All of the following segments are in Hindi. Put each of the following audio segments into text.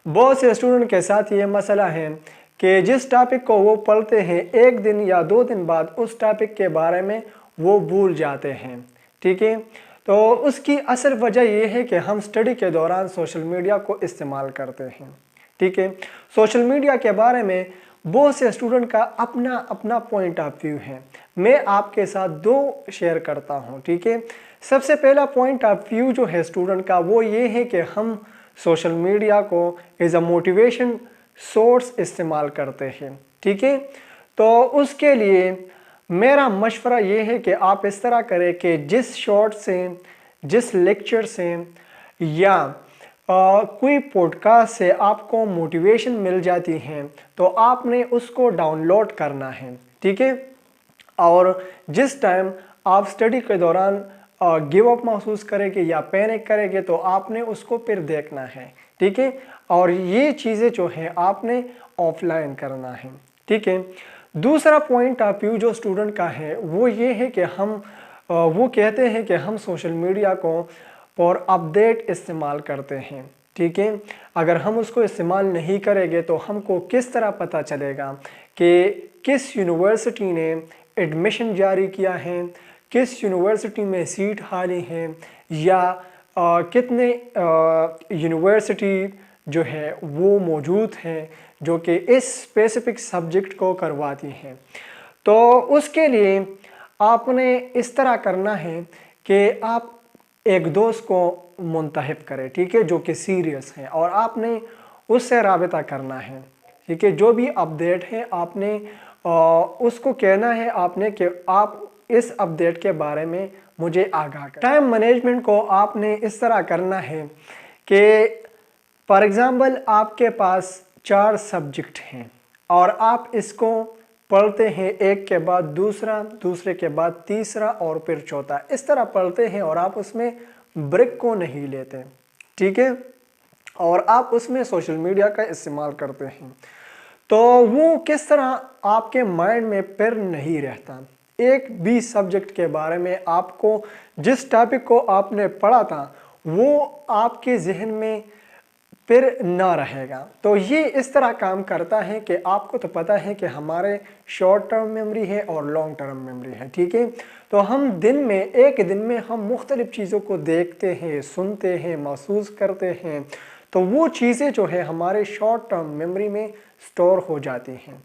बहुत से स्टूडेंट के साथ ये मसला है कि जिस टॉपिक को वो पढ़ते हैं एक दिन या 2 दिन बाद उस टॉपिक के बारे में वो भूल जाते हैं। ठीक है, तो उसकी असल वजह ये है कि हम स्टडी के दौरान सोशल मीडिया को इस्तेमाल करते हैं। ठीक है, सोशल मीडिया के बारे में बहुत से स्टूडेंट का अपना अपना पॉइंट ऑफ व्यू है। मैं आपके साथ 2 शेयर करता हूँ। ठीक है, सबसे पहला पॉइंट ऑफ व्यू जो है स्टूडेंट का वो ये है कि हम सोशल मीडिया को एज अ मोटिवेशन सोर्स इस्तेमाल करते हैं। ठीक है, तो उसके लिए मेरा मशवरा ये है कि आप इस तरह करें कि जिस शॉर्ट से, जिस लेक्चर से या कोई पॉडकास्ट से आपको मोटिवेशन मिल जाती है तो आपने उसको डाउनलोड करना है। ठीक है, और जिस टाइम आप स्टडी के दौरान गिव अप महसूस करेंगे या पैनिक करेंगे तो आपने उसको फिर देखना है। ठीक है, और ये चीज़ें जो हैं आपने ऑफलाइन करना है। ठीक है, दूसरा पॉइंट ऑफ व्यू जो स्टूडेंट का है वो ये है कि हम वो कहते हैं कि हम सोशल मीडिया को फॉर अपडेट इस्तेमाल करते हैं। ठीक है, अगर हम उसको इस्तेमाल नहीं करेंगे तो हमको किस तरह पता चलेगा कि किस यूनिवर्सिटी ने एडमिशन जारी किया है, किस यूनिवर्सिटी में सीट खाली है, या कितने यूनिवर्सिटी जो है वो मौजूद हैं जो कि इस स्पेसिफिक सब्जेक्ट को करवाती हैं। तो उसके लिए आपने इस तरह करना है कि आप एक दोस्त को मुंतखब करें। ठीक है, जो कि सीरियस है, और आपने उससे राबिता करना है। ठीक है, जो भी अपडेट है आपने उसको कहना है आपने कि आप इस अपडेट के बारे में मुझे आगाह करें। टाइम मैनेजमेंट को आपने इस तरह करना है कि फॉर एग्ज़ाम्पल आपके पास 4 सब्जेक्ट हैं और आप इसको पढ़ते हैं एक के बाद दूसरा, दूसरे के बाद तीसरा और फिर चौथा, इस तरह पढ़ते हैं और आप उसमें ब्रेक को नहीं लेते। ठीक है, और आप उसमें सोशल मीडिया का इस्तेमाल करते हैं तो वो किस तरह आपके माइंड में फिर नहीं रहता। एक भी सब्जेक्ट के बारे में आपको, जिस टॉपिक को आपने पढ़ा था वो आपके जहन में फिर ना रहेगा। तो ये इस तरह काम करता है कि आपको तो पता है कि हमारे शॉर्ट टर्म मेमोरी है और लॉन्ग टर्म मेमोरी है। ठीक है, तो हम एक दिन में हम मुख्तलिफ़ चीज़ों को देखते हैं, सुनते हैं, महसूस करते हैं, तो वो चीज़ें जो है हमारे शॉर्ट टर्म मेमोरी में स्टोर हो जाती हैं।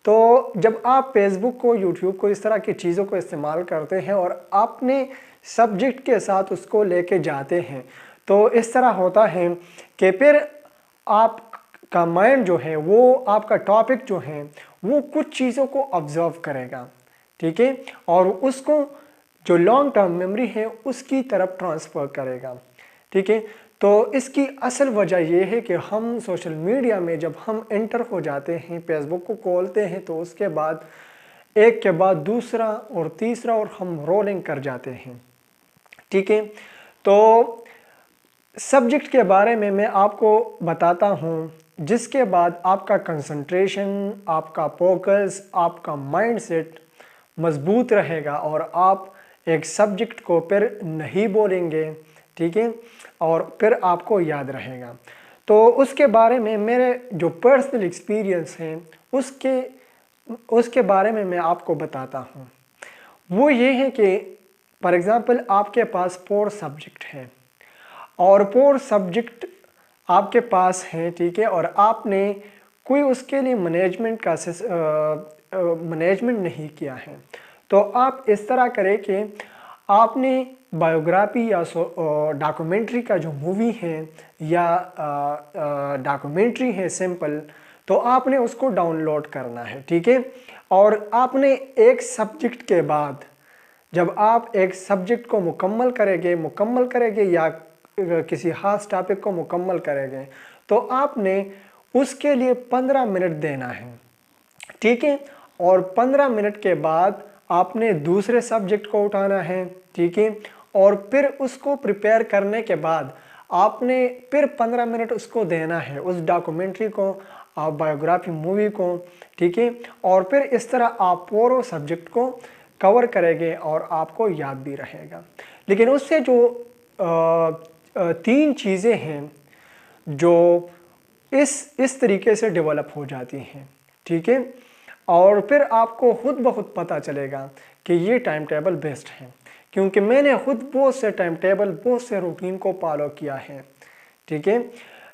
तो जब आप फेसबुक को, यूट्यूब को, इस तरह की चीज़ों को इस्तेमाल करते हैं और अपने सब्जेक्ट के साथ उसको लेके जाते हैं तो इस तरह होता है कि फिर आपका माइंड जो है वो, आपका टॉपिक जो है वो कुछ चीज़ों को ऑब्जर्व करेगा। ठीक है, और उसको जो लॉन्ग टर्म मेमोरी है उसकी तरफ ट्रांसफ़र करेगा। ठीक है, तो इसकी असल वजह यह है कि हम सोशल मीडिया में जब हम एंटर हो जाते हैं, फेसबुक को खोलते हैं तो उसके बाद एक के बाद दूसरा और तीसरा और हम रोलिंग कर जाते हैं। ठीक है, तो सब्जेक्ट के बारे में मैं आपको बताता हूँ जिसके बाद आपका कंसंट्रेशन, आपका फोकस, आपका माइंडसेट मजबूत रहेगा और आप एक सब्जेक्ट को फिर नहीं बोलेंगे। ठीक है, और फिर आपको याद रहेगा। तो उसके बारे में मेरे जो पर्सनल एक्सपीरियंस हैं उसके बारे में मैं आपको बताता हूँ। वो ये है कि फॉर एग्ज़ाम्पल आपके पास 4 सब्जेक्ट हैं और 4 सब्जेक्ट आपके पास हैं। ठीक है, और आपने कोई उसके लिए मैनेजमेंट नहीं किया है तो आप इस तरह करें कि आपने बायोग्राफी या डॉक्यूमेंट्री का जो मूवी है या डॉक्यूमेंट्री है सिंपल, तो आपने उसको डाउनलोड करना है। ठीक है, और आपने एक सब्जेक्ट के बाद जब आप एक सब्जेक्ट को मुकम्मल करेंगे या किसी खास टॉपिक को मुकम्मल करेंगे तो आपने उसके लिए 15 मिनट देना है। ठीक है, और 15 मिनट के बाद आपने दूसरे सब्जेक्ट को उठाना है। ठीक है, और फिर उसको प्रिपेयर करने के बाद आपने फिर 15 मिनट उसको देना है, उस डॉक्यूमेंट्री को, बायोग्राफी मूवी को। ठीक है, और फिर इस तरह आप पूरे सब्जेक्ट को कवर करेंगे और आपको याद भी रहेगा। लेकिन उससे जो 3 चीज़ें हैं जो इस तरीके से डेवलप हो जाती हैं, ठीक है। और फिर आपको खुद ब खुद पता चलेगा कि ये टाइम टेबल बेस्ट है, क्योंकि मैंने खुद बहुत से टाइम टेबल, बहुत से रूटीन को फॉलो किया है, ठीक है।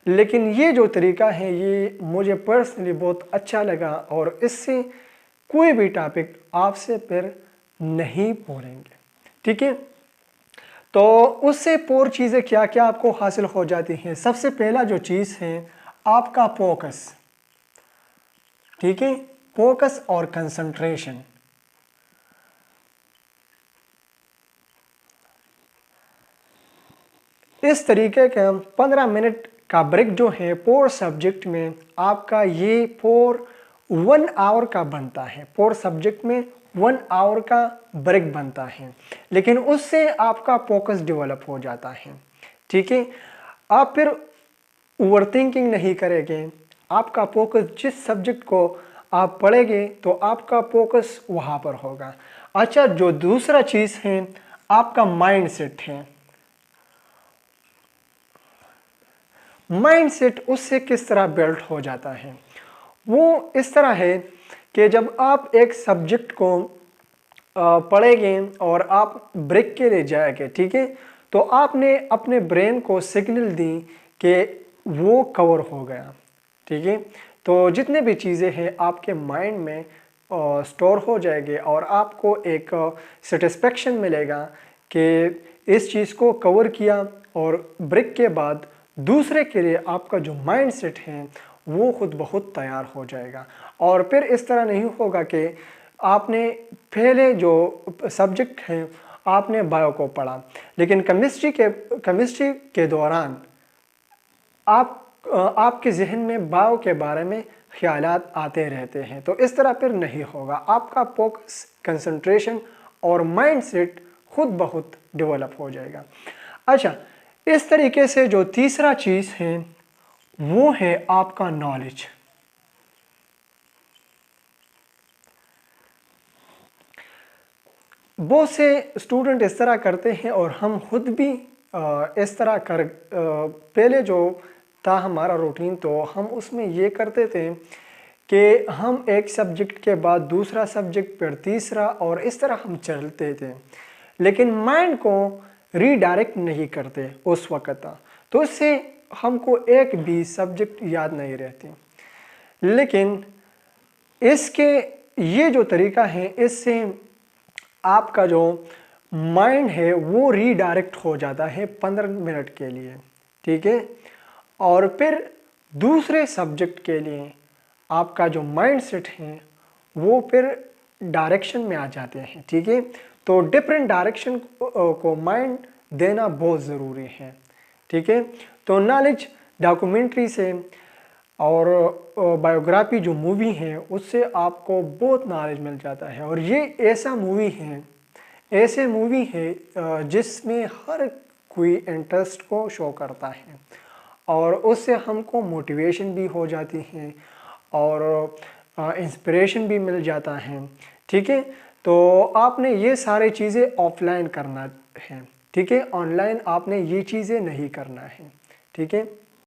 लेकिन ये जो तरीका है ये मुझे पर्सनली बहुत अच्छा लगा, और इससे कोई भी टॉपिक आपसे फिर नहीं भूलेंगे, ठीक है। तो उससे और चीज़ें क्या क्या आपको हासिल हो जाती हैं। सबसे पहला जो चीज़ है आपका फोकस, ठीक है, फोकस और कंसंट्रेशन। इस तरीके का 15 मिनट का ब्रेक जो है फोर सब्जेक्ट में आपका ये 1 आवर का बनता है, 4 सब्जेक्ट में 1 आवर का ब्रेक बनता है, लेकिन उससे आपका फोकस डेवलप हो जाता है, ठीक है। आप फिर ओवरथिंकिंग नहीं करेंगे, आपका फोकस जिस सब्जेक्ट को आप पढ़ेंगे तो आपका फोकस वहाँ पर होगा। अच्छा, जो दूसरा चीज़ है आपका माइंड सेट है। माइंड सेट उससे किस तरह बिल्ड हो जाता है, वो इस तरह है कि जब आप एक सब्जेक्ट को पढ़ेंगे और आप ब्रेक के लिए जाएंगे, ठीक है, तो आपने अपने ब्रेन को सिग्नल दी कि वो कवर हो गया, ठीक है। तो जितने भी चीज़ें हैं आपके माइंड में स्टोर हो जाएंगे और आपको एक सेटिस्फेक्शन मिलेगा कि इस चीज़ को कवर किया, और ब्रेक के बाद दूसरे के लिए आपका जो माइंड सेट है वो खुद ब खुद तैयार हो जाएगा। और फिर इस तरह नहीं होगा कि आपने पहले जो सब्जेक्ट है आपने बायो को पढ़ा, लेकिन केमिस्ट्री के दौरान आपके जहन में बायो के बारे में ख्यालात आते रहते हैं, तो इस तरह फिर नहीं होगा। आपका फोकस, कंसंट्रेशन और माइंड सेट खुद ब खुद डेवलप हो जाएगा। अच्छा, इस तरीके से जो तीसरा चीज़ है वो है आपका नॉलेज। बहुत से स्टूडेंट इस तरह करते हैं और हम खुद भी इस तरह पहले जो था हमारा रूटीन, तो हम उसमें ये करते थे कि हम एक सब्जेक्ट के बाद दूसरा सब्जेक्ट, फिर तीसरा, और इस तरह हम चलते थे, लेकिन माइंड को रीडायरेक्ट नहीं करते उस वक़्त, तो इससे हमको एक भी सब्जेक्ट याद नहीं रहती। लेकिन इसके ये जो तरीका है, इससे आपका जो माइंड है वो रीडायरेक्ट हो जाता है 15 मिनट के लिए, ठीक है। और फिर दूसरे सब्जेक्ट के लिए आपका जो माइंड सेट है वो फिर डायरेक्शन में आ जाते हैं, ठीक है। तो डिफरेंट डायरेक्शन को माइंड देना बहुत ज़रूरी है, ठीक है। तो नॉलेज डॉक्यूमेंट्री से और बायोग्राफी जो मूवी है उससे आपको बहुत नॉलेज मिल जाता है। और ये ऐसे मूवी है जिसमें हर कोई इंटरेस्ट को शो करता है, और उससे हमको मोटिवेशन भी हो जाती है और इंस्पिरेशन भी मिल जाता है, ठीक है। तो आपने ये सारी चीज़ें ऑफलाइन करना है, ठीक है, ऑनलाइन आपने ये चीज़ें नहीं करना है, ठीक है।